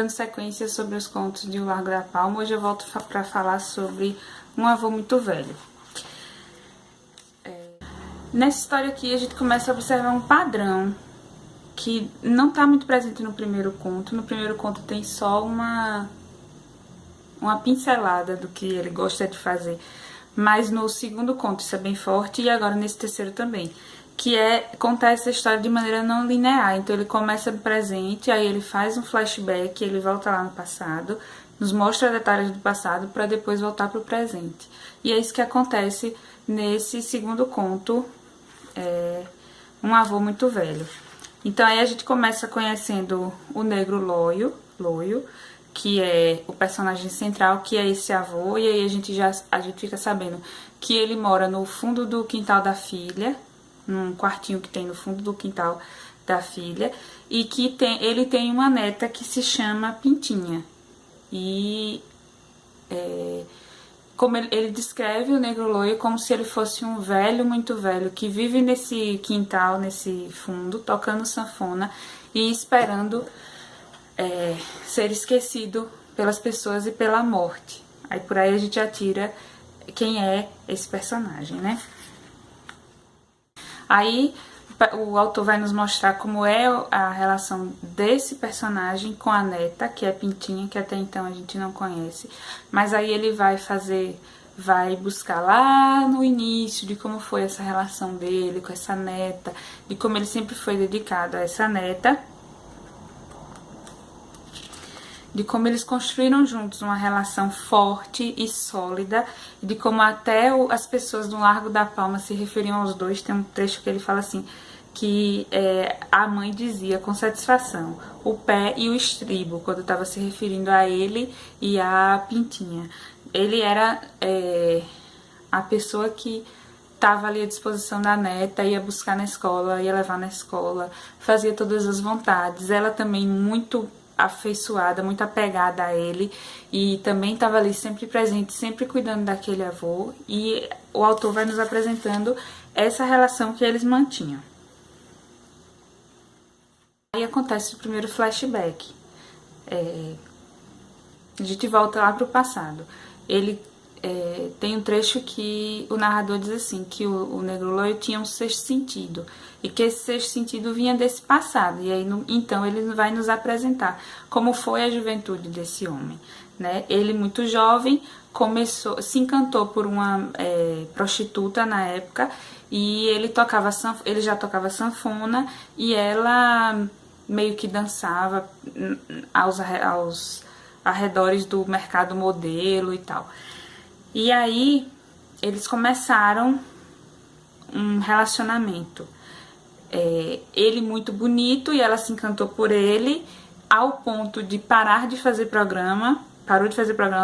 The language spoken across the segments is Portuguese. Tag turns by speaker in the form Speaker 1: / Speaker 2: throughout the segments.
Speaker 1: Dando sequência sobre os contos de O Largo da Palma, hoje eu volto para falar sobre Um Avô Muito Velho. Nessa história aqui a gente começa a observar um padrão que não está muito presente no primeiro conto. No primeiro conto tem só uma pincelada do que ele gosta de fazer, mas no segundo conto isso é bem forte, e agora nesse terceiro também, que é contar essa história de maneira não linear. Então ele começa no presente, aí ele faz um flashback, ele volta lá no passado, nos mostra detalhes do passado para depois voltar para o presente. E é isso que acontece nesse segundo conto, Um Avô Muito Velho. Então aí a gente começa conhecendo o negro Loio, que é o personagem central, que é esse avô, e aí a gente fica sabendo que ele mora no fundo do quintal da filha, num quartinho que tem no fundo do quintal da filha, e que ele tem uma neta que se chama Pintinha. E como ele descreve o negro loiro como se ele fosse um velho muito velho que vive nesse quintal, nesse fundo, tocando sanfona e esperando ser esquecido pelas pessoas e pela morte. Aí por aí a gente já tira quem é esse personagem, né? Aí o autor vai nos mostrar como é a relação desse personagem com a neta, que é Pintinha, que até então a gente não conhece. Mas aí ele vai buscar lá no início de como foi essa relação dele com essa neta, de como ele sempre foi dedicado a essa neta, de como eles construíram juntos uma relação forte e sólida, de como até as pessoas do Largo da Palma se referiam aos dois. Tem um trecho que ele fala assim, que a mãe dizia com satisfação, o pé e o estribo, quando estava se referindo a ele e a Pintinha. Ele era a pessoa que estava ali à disposição da neta, ia buscar na escola, ia levar na escola, fazia todas as vontades. Ela também muito afeiçoada, muito apegada a ele, e também estava ali sempre presente, sempre cuidando daquele avô, e o autor vai nos apresentando essa relação que eles mantinham. Aí acontece o primeiro flashback, a gente volta lá para o passado. Ele tem um trecho que o narrador diz assim, que o negro loiro tinha um sexto sentido, e que esse sexto sentido vinha desse passado, e aí então ele vai nos apresentar como foi a juventude desse homem, né? Ele muito jovem se encantou por uma prostituta na época, e ele já tocava sanfona, e ela meio que dançava aos arredores do mercado modelo e tal. E aí, eles começaram um relacionamento. Ele muito bonito, e ela se encantou por ele, ao ponto de parou de fazer programa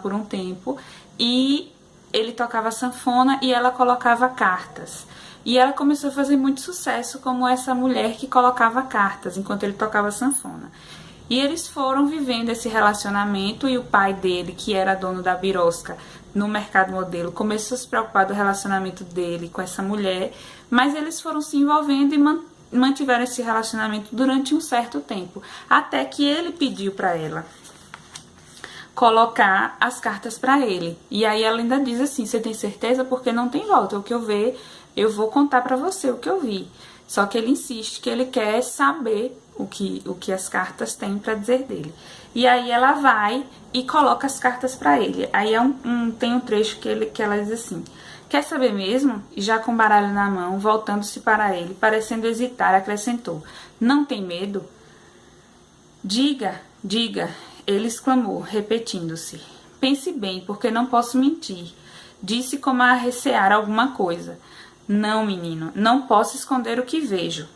Speaker 1: por um tempo, e ele tocava sanfona e ela colocava cartas. E ela começou a fazer muito sucesso como essa mulher que colocava cartas enquanto ele tocava sanfona. E eles foram vivendo esse relacionamento, e o pai dele, que era dono da birosca no mercado modelo, começou a se preocupar do relacionamento dele com essa mulher, mas eles foram se envolvendo e mantiveram esse relacionamento durante um certo tempo, até que ele pediu para ela colocar as cartas para ele. E aí ela ainda diz assim, você tem certeza? Porque não tem volta, o que eu ver, eu vou contar para você o que eu vi. Só que ele insiste que ele quer saber o que as cartas têm para dizer dele. E aí ela vai e coloca as cartas para ele. Aí tem um trecho que ela diz assim, quer saber mesmo? E já com o baralho na mão, voltando-se para ele, parecendo hesitar, acrescentou, não tem medo? Diga, ele exclamou, repetindo-se. Pense bem, porque não posso mentir. Disse como a recear alguma coisa. Não, menino, não posso esconder o que vejo.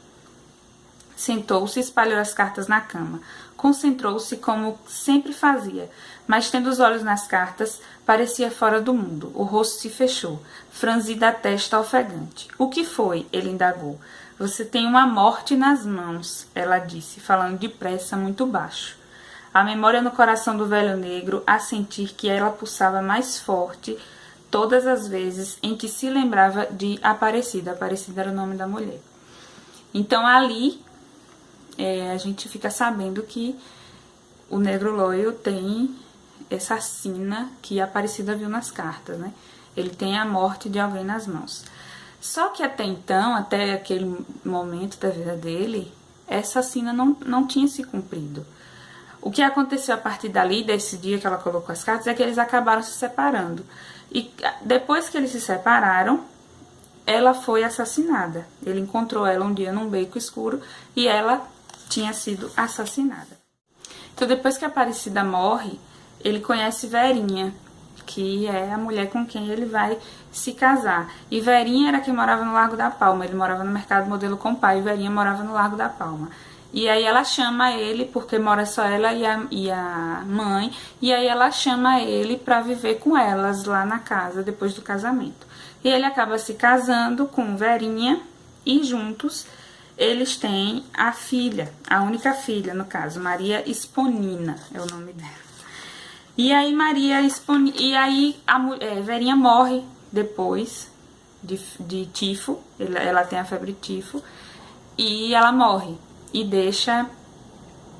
Speaker 1: Sentou-se e espalhou as cartas na cama. Concentrou-se como sempre fazia, mas tendo os olhos nas cartas, parecia fora do mundo. O rosto se fechou, franzida a testa ofegante. O que foi? Ele indagou. Você tem uma morte nas mãos, ela disse, falando depressa, muito baixo. A memória no coração do velho negro a sentir que ela pulsava mais forte todas as vezes em que se lembrava de Aparecida. Aparecida era o nome da mulher. Então ali a gente fica sabendo que o Negro Loio tem essa sina que a Aparecida viu nas cartas, né? Ele tem a morte de alguém nas mãos. Só que até então, até aquele momento da vida dele, essa sina não tinha se cumprido. O que aconteceu a partir dali, desse dia que ela colocou as cartas, é que eles acabaram se separando. E depois que eles se separaram, ela foi assassinada. Ele encontrou ela um dia num beco escuro e ela tinha sido assassinada. Então, depois que a Aparecida morre, ele conhece Verinha, que é a mulher com quem ele vai se casar. E Verinha era quem morava no Largo da Palma. Ele morava no Mercado Modelo Compar e Verinha morava no Largo da Palma. E aí ela chama ele, porque mora só ela e a mãe, e aí ela chama ele pra viver com elas lá na casa, depois do casamento. E ele acaba se casando com Verinha, e juntos eles têm a filha, a única filha, no caso, Maria Esponina, é o nome dela. E aí Verinha morre depois de tifo, ela tem a febre tifo, e ela morre. E deixa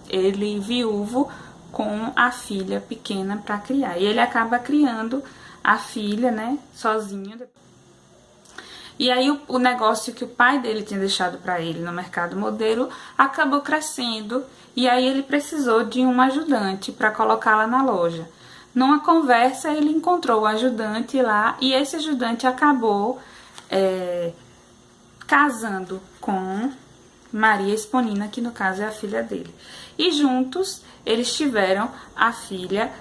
Speaker 1: ele viúvo com a filha pequena para criar. E ele acaba criando a filha, né, sozinho. E aí o negócio que o pai dele tinha deixado para ele no Mercado Modelo acabou crescendo. E aí ele precisou de um ajudante para colocá-la na loja. Numa conversa ele encontrou o ajudante lá e esse ajudante acabou casando com Maria Esponina, que no caso é a filha dele. E juntos eles tiveram a filha,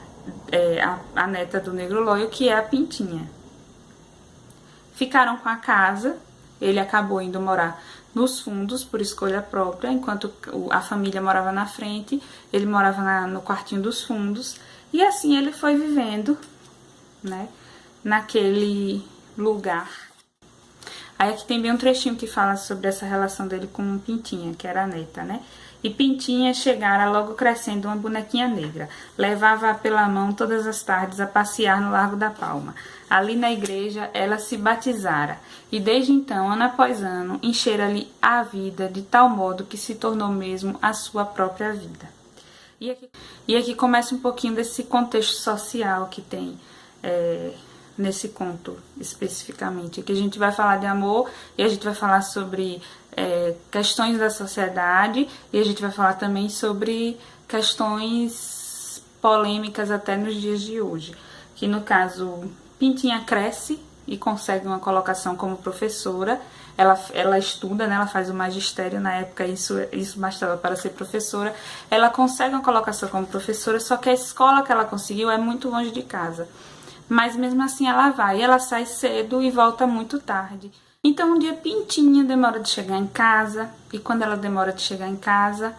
Speaker 1: a neta do Negro Loio, que é a Pintinha. Ficaram com a casa, ele acabou indo morar nos fundos por escolha própria, enquanto a família morava na frente, ele morava no quartinho dos fundos. E assim ele foi vivendo, né, naquele lugar. Aí aqui tem bem um trechinho que fala sobre essa relação dele com Pintinha, que era a neta, né? E Pintinha chegara logo crescendo uma bonequinha negra. Levava-a pela mão todas as tardes a passear no Largo da Palma. Ali na igreja ela se batizara. E desde então, ano após ano, enchera-lhe a vida de tal modo que se tornou mesmo a sua própria vida. E aqui começa um pouquinho desse contexto social que tem nesse conto especificamente. Aqui a gente vai falar de amor e a gente vai falar sobre questões da sociedade e a gente vai falar também sobre questões polêmicas até nos dias de hoje. Que no caso, Pintinha cresce e consegue uma colocação como professora. Ela estuda, né? Ela faz o magistério, na época isso bastava para ser professora. Ela consegue uma colocação como professora, só que a escola que ela conseguiu é muito longe de casa. Mas mesmo assim ela vai, ela sai cedo e volta muito tarde. Então um dia Pintinha demora de chegar em casa, e quando ela demora de chegar em casa,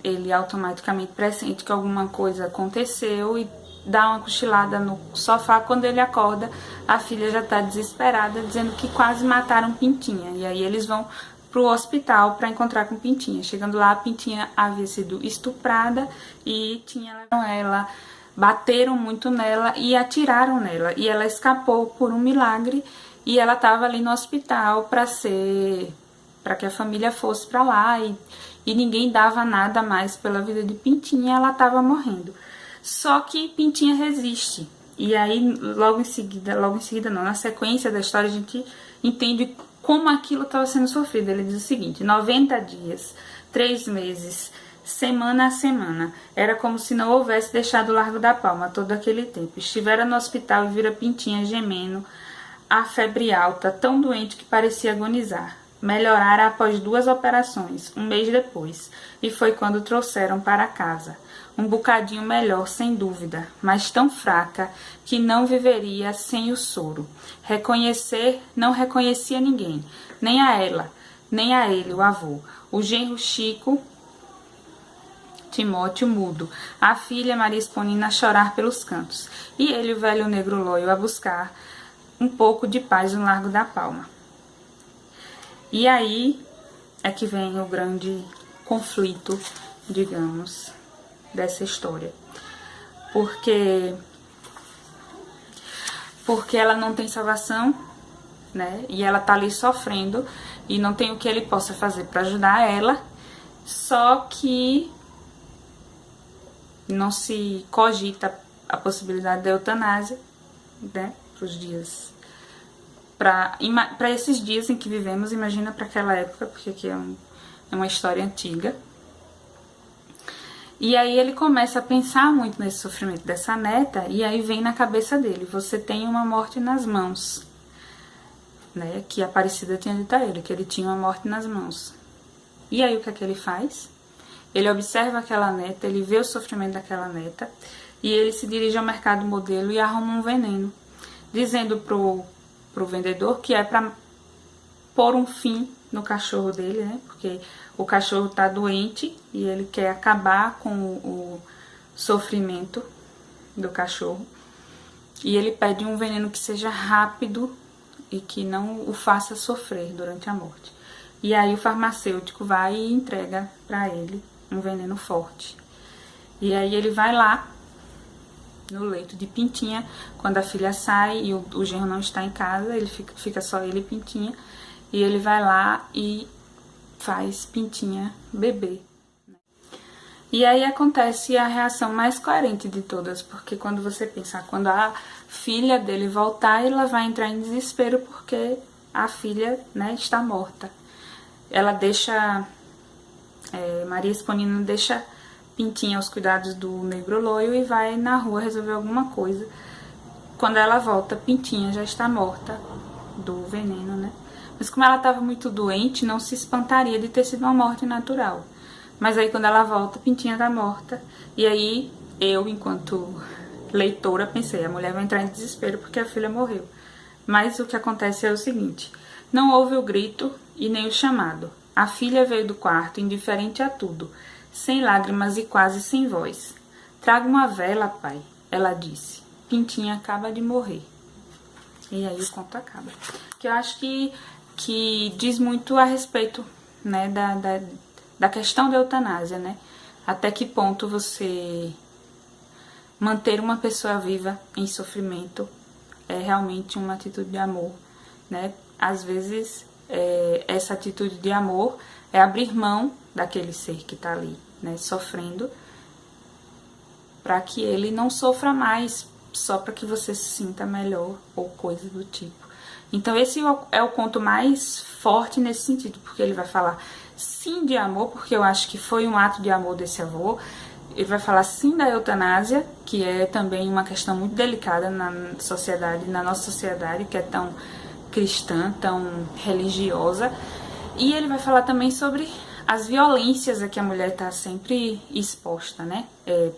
Speaker 1: ele automaticamente pressente que alguma coisa aconteceu e dá uma cochilada no sofá. Quando ele acorda, a filha já está desesperada, dizendo que quase mataram Pintinha. E aí eles vão pro hospital para encontrar com Pintinha. Chegando lá, a Pintinha havia sido estuprada e ela bateram muito nela e atiraram nela. E ela escapou por um milagre e ela estava ali no hospital para que a família fosse para lá e ninguém dava nada mais pela vida de Pintinha. Ela estava morrendo. Só que Pintinha resiste. E aí, logo em seguida não, na sequência da história, a gente entende como aquilo estava sendo sofrido. Ele diz o seguinte: 90 dias, 3 meses, semana a semana. Era como se não houvesse deixado o Largo da Palma todo aquele tempo. Estivera no hospital e vira Pintinha gemendo, a febre alta, tão doente que parecia agonizar. Melhorara após 2 operações, um mês depois, e foi quando trouxeram para casa. Um bocadinho melhor, sem dúvida, mas tão fraca que não viveria sem o soro. Reconhecer, não reconhecia ninguém, nem a ela, nem a ele, o avô. O genro Chico, Timóteo mudo, a filha Maria Esponina a chorar pelos cantos, e ele, o velho Negro Loio, a buscar um pouco de paz no Largo da Palma. E aí é que vem o grande conflito, digamos, dessa história. Porque ela não tem salvação, né? E ela tá ali sofrendo e não tem o que ele possa fazer para ajudar ela. Só que não se cogita a possibilidade da eutanásia, né, para os dias, para esses dias em que vivemos, imagina para aquela época, porque aqui é uma história antiga. E aí ele começa a pensar muito nesse sofrimento dessa neta, e aí vem na cabeça dele: você tem uma morte nas mãos, né, que a Aparecida tinha dito a ele, que ele tinha uma morte nas mãos. E aí o que é que ele faz? Ele observa aquela neta, ele vê o sofrimento daquela neta, e ele se dirige ao mercado modelo e arruma um veneno, dizendo pro vendedor que é para pôr um fim no cachorro dele, né? Porque o cachorro tá doente e ele quer acabar com o sofrimento do cachorro. E ele pede um veneno que seja rápido e que não o faça sofrer durante a morte. E aí o farmacêutico vai e entrega para ele um veneno forte. E aí ele vai lá no leito de Pintinha, quando a filha sai e o genro não está em casa, ele fica só ele e Pintinha, e ele vai lá e faz Pintinha beber. E aí acontece a reação mais coerente de todas, porque quando você pensa, quando a filha dele voltar, ela vai entrar em desespero porque a filha, né, está morta. Ela deixa, Maria Esponina deixa Pintinha aos cuidados do Negro Loio e vai na rua resolver alguma coisa. Quando ela volta, Pintinha já está morta do veneno, né? Mas como ela estava muito doente, não se espantaria de ter sido uma morte natural. Mas aí quando ela volta, Pintinha tá morta. E aí eu, enquanto leitora, pensei: a mulher vai entrar em desespero porque a filha morreu. Mas o que acontece é o seguinte: não houve o grito e nem o chamado. A filha veio do quarto, indiferente a tudo, sem lágrimas e quase sem voz. Traga uma vela, pai, ela disse. Pintinha acaba de morrer. E aí o conto acaba. Que eu acho que diz muito a respeito, né, da questão da eutanásia, né? Até que ponto você manter uma pessoa viva em sofrimento é realmente uma atitude de amor, né? Às vezes, essa atitude de amor é abrir mão daquele ser que está ali, né, sofrendo, para que ele não sofra mais, só para que você se sinta melhor ou coisa do tipo. Então esse é o conto mais forte nesse sentido, porque ele vai falar sim de amor, porque eu acho que foi um ato de amor desse avô. Ele vai falar sim da eutanásia, que é também uma questão muito delicada na sociedade, na nossa sociedade, que é tão cristã, tão religiosa. E ele vai falar também sobre as violências a que a mulher está sempre exposta, né?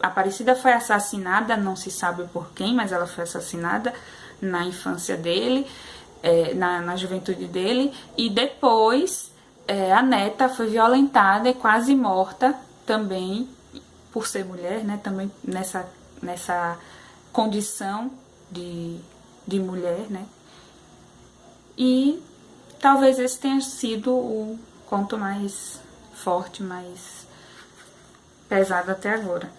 Speaker 1: A Aparecida foi assassinada, não se sabe por quem, mas ela foi assassinada na infância dele, na juventude dele, e depois a neta foi violentada e quase morta também, por ser mulher, né? Também nessa condição de mulher, né? E talvez esse tenha sido o conto mais forte, mais pesado até agora.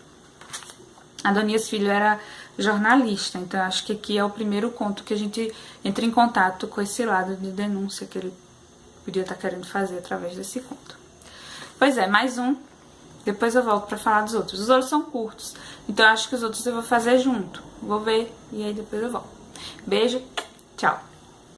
Speaker 1: Adonias Filho era jornalista, então acho que aqui é o primeiro conto que a gente entra em contato com esse lado de denúncia que ele podia estar querendo fazer através desse conto. Pois é, mais um. Depois eu volto pra falar dos outros. Os outros são curtos, então eu acho que os outros eu vou fazer junto. Vou ver e aí depois eu volto. Beijo, tchau!